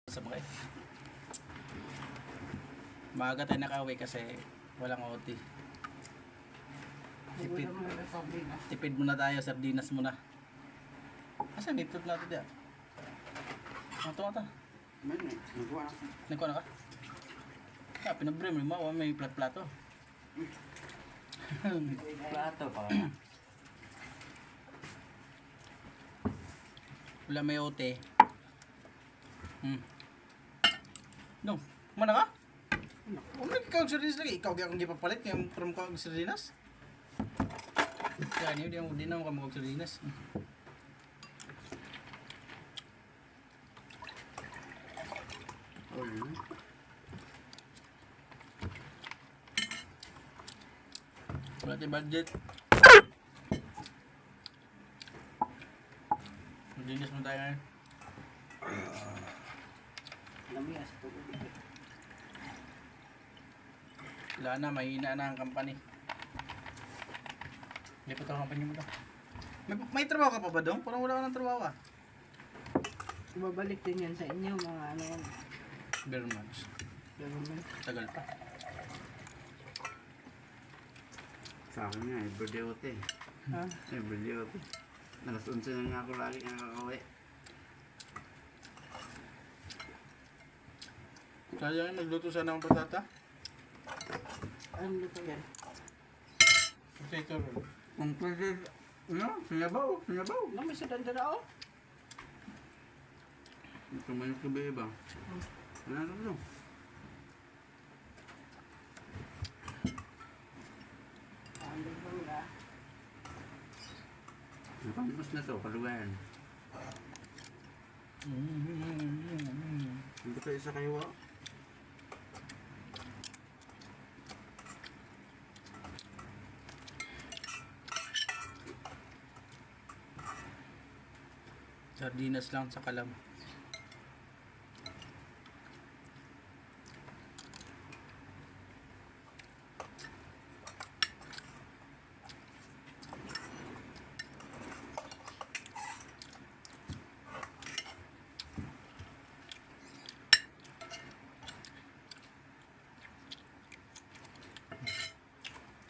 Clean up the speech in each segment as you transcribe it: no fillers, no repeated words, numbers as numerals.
Sabay. Maaga tayo nakauwi kasi walang OT. Tipid muna tayo, sardinas muna. Asan beetroot natin diyan? Ito. Nagkuha na ka? Kaya pinabrim mo, may plato. Plato pa. Wala may OT. No, mana ka? Umay ka og sardinas lagi. Ikaw gyud akong gipapalit kay from ka og sardinas. Kaya niyo di na mo ka mag sardinas. Wala tayong budget. Sardinas mo tayo ngayon. Lamia sa tubig. Wala na, mahina na ang company. Hindi pa ito ang company mo to. May trabaho ka pa ba dong? Parang wala ka ng trabaho ah. Babalik din yan sa inyo mga ano yan. Very much. Government. Tagal pa. Sa akin nga, everyday ote. Ha? Everyday ote. Alas 11 na nga ako lagi nakakauwi. Sayang, nagluto sana akong patata. Ano luto yan? Potato roll. Kung pwede, sinabaw. No, may sudandara oh. Ito man yung kabe ba? Ano ito? Ano ba? Napamos na to, kalugan. Hindi ka isa kayo ah. Sardinas lang sa kalam.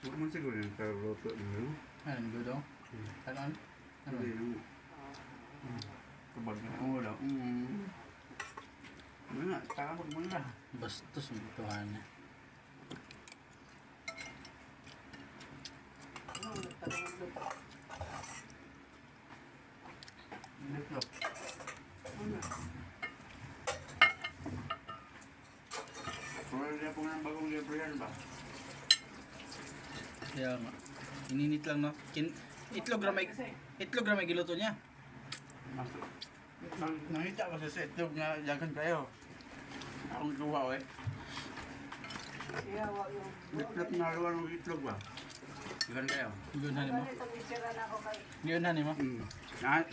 Huwag mo siguro yung karoto nyo. Ano, gudo? Ano? Hindi yung... Kapag na wala. Ano nga, takapag mo na. Bastos mo ituhan na. Ano, nagtanong luto. Ito. Ano? Pwede po ng bagong libre yan ba? Kaya nga. Ininit lang no. Itlog ra may giluto niya. Nakita ko sa itlog nga yagan kayo. Akong luwa eh. Siya, yung... Liplap na luwa ng itlog ba? Yagan kayo. Yun hani mo. Ano ito, isira na ako kay... Yun hani mo.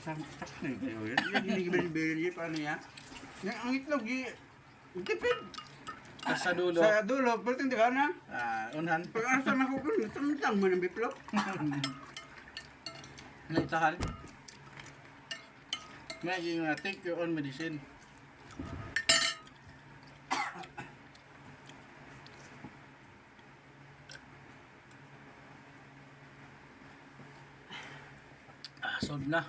Sakto na kayo yan. Yan hinigibili paano yan? Yan ang itlog tipid. Sa dulo. Sa dulo, pero hindi ka na. Unhan. Pag asa na ko kung tamtang mo ng biplop. Naitahan. May take your own medicine. Solve na.